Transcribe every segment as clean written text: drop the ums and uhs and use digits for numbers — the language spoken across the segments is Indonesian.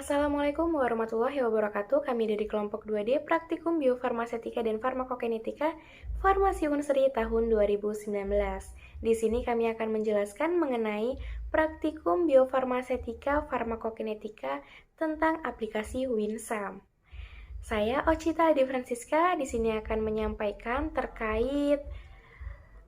Assalamualaikum warahmatullahi wabarakatuh. Kami dari kelompok 2D Praktikum Biofarmasetika dan Farmakokinetika Farmasi Unsri tahun 2019. Di sini kami akan menjelaskan mengenai Praktikum Biofarmasetika Farmakokinetika tentang aplikasi WinSam. Saya Ocita Adi Francisca di sini akan menyampaikan terkait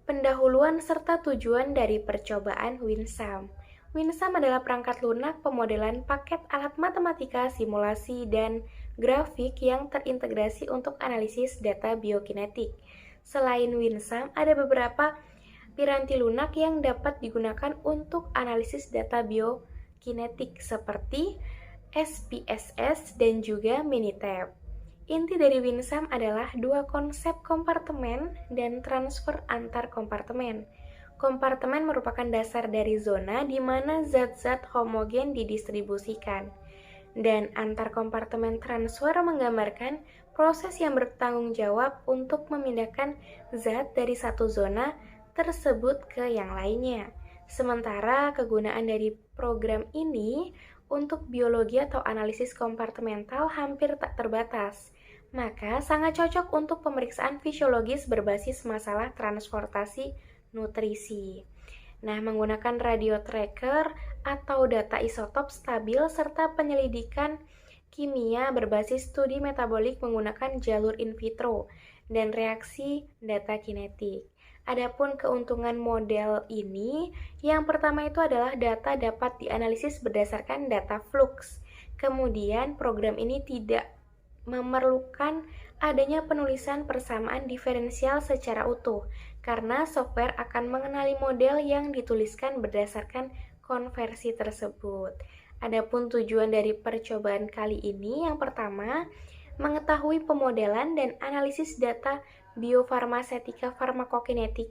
pendahuluan serta tujuan dari percobaan WinSam. WinSam adalah perangkat lunak pemodelan paket alat matematika, simulasi, dan grafik yang terintegrasi untuk analisis data biokinetik. Selain WinSam, ada beberapa piranti lunak yang dapat digunakan untuk analisis data biokinetik seperti SPSS dan juga Minitab. Inti dari WinSam adalah dua konsep kompartemen dan transfer antar kompartemen. Kompartemen merupakan dasar dari zona di mana zat-zat homogen didistribusikan. Dan antar kompartemen transfer menggambarkan proses yang bertanggung jawab untuk memindahkan zat dari satu zona tersebut ke yang lainnya. Sementara kegunaan dari program ini untuk biologi atau analisis kompartemental hampir tak terbatas. Maka sangat cocok untuk pemeriksaan fisiologis berbasis masalah transportasi nutrisi. Nah, menggunakan radio tracker atau data isotop stabil serta penyelidikan kimia berbasis studi metabolik menggunakan jalur in vitro dan reaksi data kinetik. Adapun keuntungan model ini, yang pertama itu adalah data dapat dianalisis berdasarkan data flux. Kemudian program ini tidak memerlukan adanya penulisan persamaan diferensial secara utuh, karena software akan mengenali model yang dituliskan berdasarkan konversi tersebut. Adapun tujuan dari percobaan kali ini, yang pertama, mengetahui pemodelan dan analisis data biofarmasetika farmakokinetik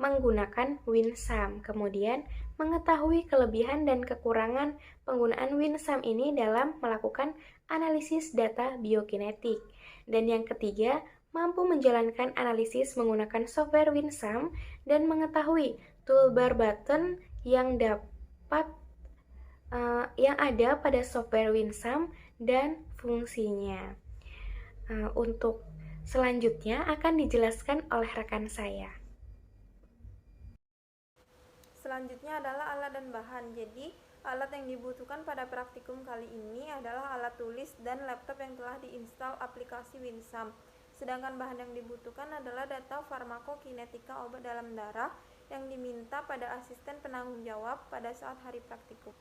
menggunakan WinSam. Kemudian, mengetahui kelebihan dan kekurangan penggunaan WinSam ini dalam melakukan analisis data biokinetik. Dan yang ketiga, mampu menjalankan analisis menggunakan software WinSam dan mengetahui toolbar button yang ada pada software WinSam dan fungsinya. Untuk selanjutnya akan dijelaskan oleh rekan saya. Selanjutnya adalah alat dan bahan. Jadi, alat yang dibutuhkan pada praktikum kali ini adalah alat tulis dan laptop yang telah diinstal aplikasi WinSam. Sedangkan bahan yang dibutuhkan adalah data farmakokinetika obat dalam darah yang diminta pada asisten penanggung jawab pada saat hari praktikum.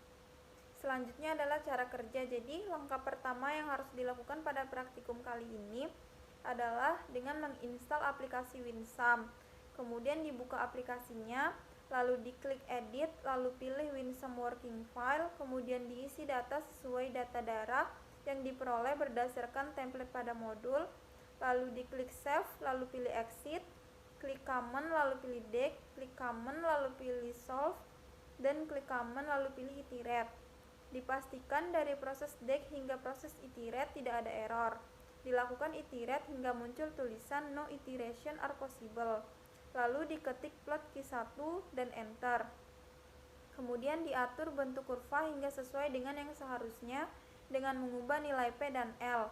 Selanjutnya adalah cara kerja. Jadi, langkah pertama yang harus dilakukan pada praktikum kali ini adalah dengan menginstal aplikasi WinSam. Kemudian dibuka aplikasinya, lalu diklik edit, lalu pilih WinSam working file, kemudian diisi data sesuai data darah yang diperoleh berdasarkan template pada modul, lalu diklik save, lalu pilih exit, klik common, lalu pilih deck, klik common, lalu pilih solve, dan klik common, lalu pilih iterate. Dipastikan dari proses deck hingga proses iterate tidak ada error. Dilakukan iterate hingga muncul tulisan no iteration are possible. Lalu diketik plot Q1 dan enter. Kemudian diatur bentuk kurva hingga sesuai dengan yang seharusnya dengan mengubah nilai P dan L.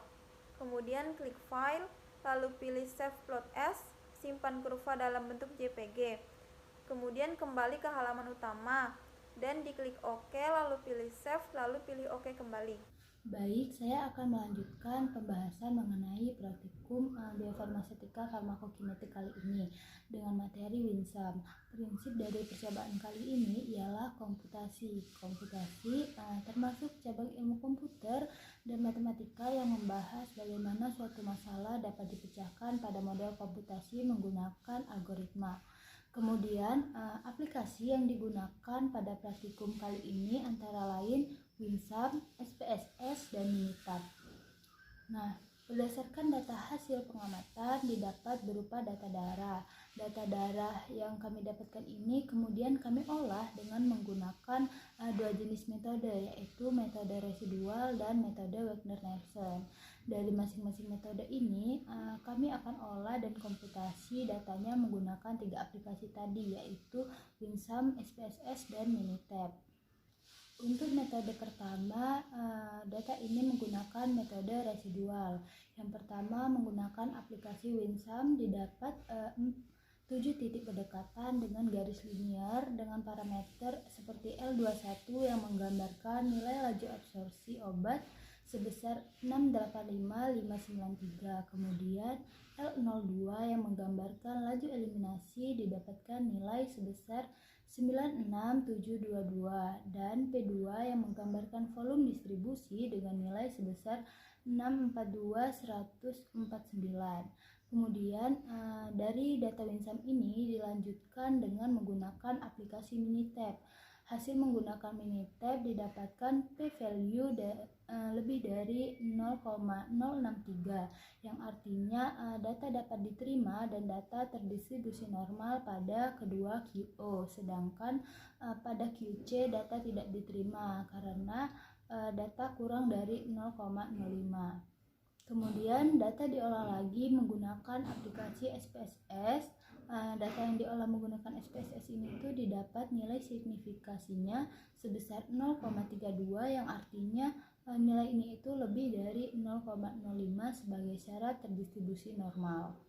Kemudian klik file, lalu pilih save plot as, simpan kurva dalam bentuk JPG. Kemudian kembali ke halaman utama dan diklik OK, lalu pilih save, lalu pilih OK kembali. Baik, saya akan melanjutkan pembahasan mengenai praktikum biofarmasetika farmakokinetik kali ini dengan materi WinSam. Prinsip dari percobaan kali ini ialah komputasi. Komputasi termasuk cabang ilmu komputer dan matematika yang membahas bagaimana suatu masalah dapat dipecahkan pada model komputasi menggunakan algoritma. Kemudian, aplikasi yang digunakan pada praktikum kali ini antara lain WinSam, SPSS, dan Minitab. Nah, berdasarkan data hasil pengamatan didapat berupa data darah. Data darah yang kami dapatkan ini kemudian kami olah dengan menggunakan dua jenis metode, yaitu metode residual dan metode Wagner-Nelson. Dari masing-masing metode ini, kami akan olah dan komputasi datanya menggunakan 3 aplikasi tadi, yaitu WinSam, SPSS, dan Minitab. Untuk metode pertama, data ini menggunakan metode residual. Yang pertama menggunakan aplikasi Winsum, didapat 7 titik berdekatan dengan garis linier dengan parameter seperti L21 yang menggambarkan nilai laju absorpsi obat sebesar 685,593. Kemudian L02 yang menggambarkan laju eliminasi didapatkan nilai sebesar 96722 dan P2 yang menggambarkan volume distribusi dengan nilai sebesar 642149. Kemudian dari data Winsum ini dilanjutkan dengan menggunakan aplikasi Minitab. Hasil menggunakan Minitab didapatkan p-value lebih dari 0,063 yang artinya data dapat diterima dan data terdistribusi normal pada kedua QO, sedangkan pada QC data tidak diterima karena data kurang dari 0,05. Kemudian data diolah lagi menggunakan aplikasi SPSS. Data yang diolah menggunakan SPSS ini tuh didapat nilai signifikasinya sebesar 0,32 yang artinya nilai ini itu lebih dari 0,05 sebagai syarat terdistribusi normal.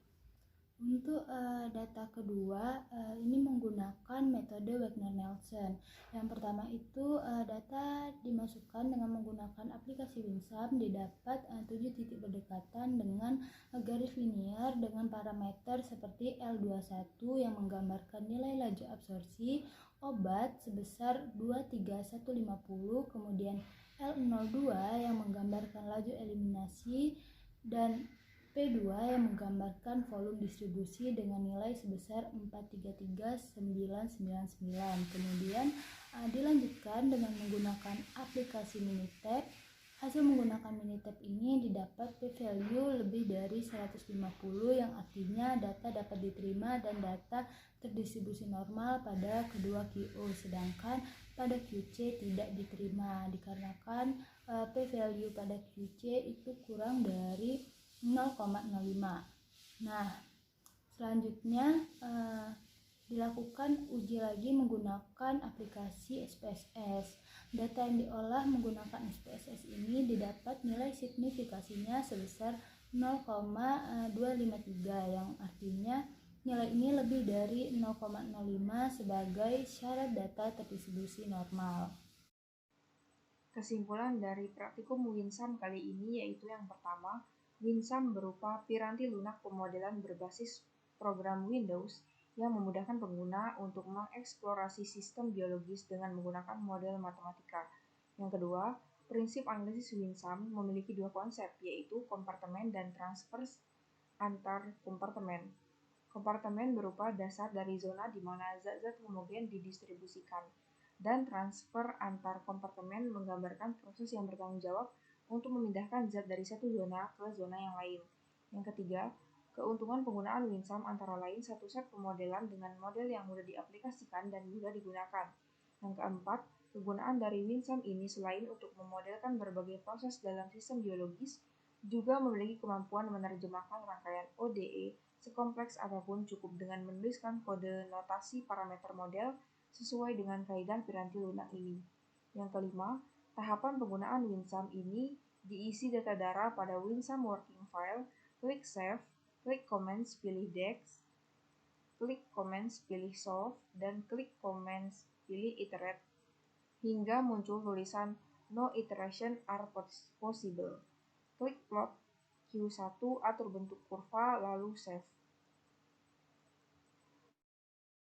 Untuk data kedua ini menggunakan metode Wagner-Nelson. Yang pertama itu data dimasukkan dengan menggunakan aplikasi Winsum, didapat 7 titik berdekatan dengan garis linier dengan parameter seperti L21 yang menggambarkan nilai laju absorpsi obat sebesar 23150, kemudian L02 yang menggambarkan laju eliminasi dan P2 yang menggambarkan volume distribusi dengan nilai sebesar 433,999. Kemudian dilanjutkan dengan menggunakan aplikasi Minitab. Hasil menggunakan Minitab ini didapat p-value lebih dari 150 yang artinya data dapat diterima dan data terdistribusi normal pada kedua QO, sedangkan pada QC tidak diterima dikarenakan p-value pada QC itu kurang dari 0,05. Nah, selanjutnya dilakukan uji lagi menggunakan aplikasi SPSS. Data yang diolah menggunakan SPSS ini didapat nilai signifikasinya sebesar 0,253 yang artinya nilai ini lebih dari 0,05 sebagai syarat data terdistribusi normal. Kesimpulan dari praktikum Winsum kali ini yaitu yang pertama, Winsum berupa piranti lunak pemodelan berbasis program Windows yang memudahkan pengguna untuk mengeksplorasi sistem biologis dengan menggunakan model matematika. Yang kedua, prinsip analisis Winsum memiliki dua konsep, yaitu kompartemen dan transfer antar kompartemen. Kompartemen berupa dasar dari zona di mana zat-zat homogen didistribusikan, dan transfer antar kompartemen menggambarkan proses yang bertanggung jawab untuk memindahkan zat dari satu zona ke zona yang lain. Yang ketiga, keuntungan penggunaan Winsum antara lain satu set pemodelan dengan model yang mudah diaplikasikan dan mudah digunakan. Yang keempat, kegunaan dari Winsum ini selain untuk memodelkan berbagai proses dalam sistem biologis, juga memiliki kemampuan menerjemahkan rangkaian ODE sekompleks apapun cukup dengan menuliskan kode notasi parameter model sesuai dengan kaidah piranti lunak ini. Yang kelima, tahapan penggunaan Winsum ini diisi data darah pada Winsum Working File, klik Save, klik Comments pilih Dex, klik Comments pilih Solve, dan klik Comments pilih Iterate, hingga muncul tulisan No iteration are possible. Klik Plot Q1, atur bentuk kurva, lalu Save.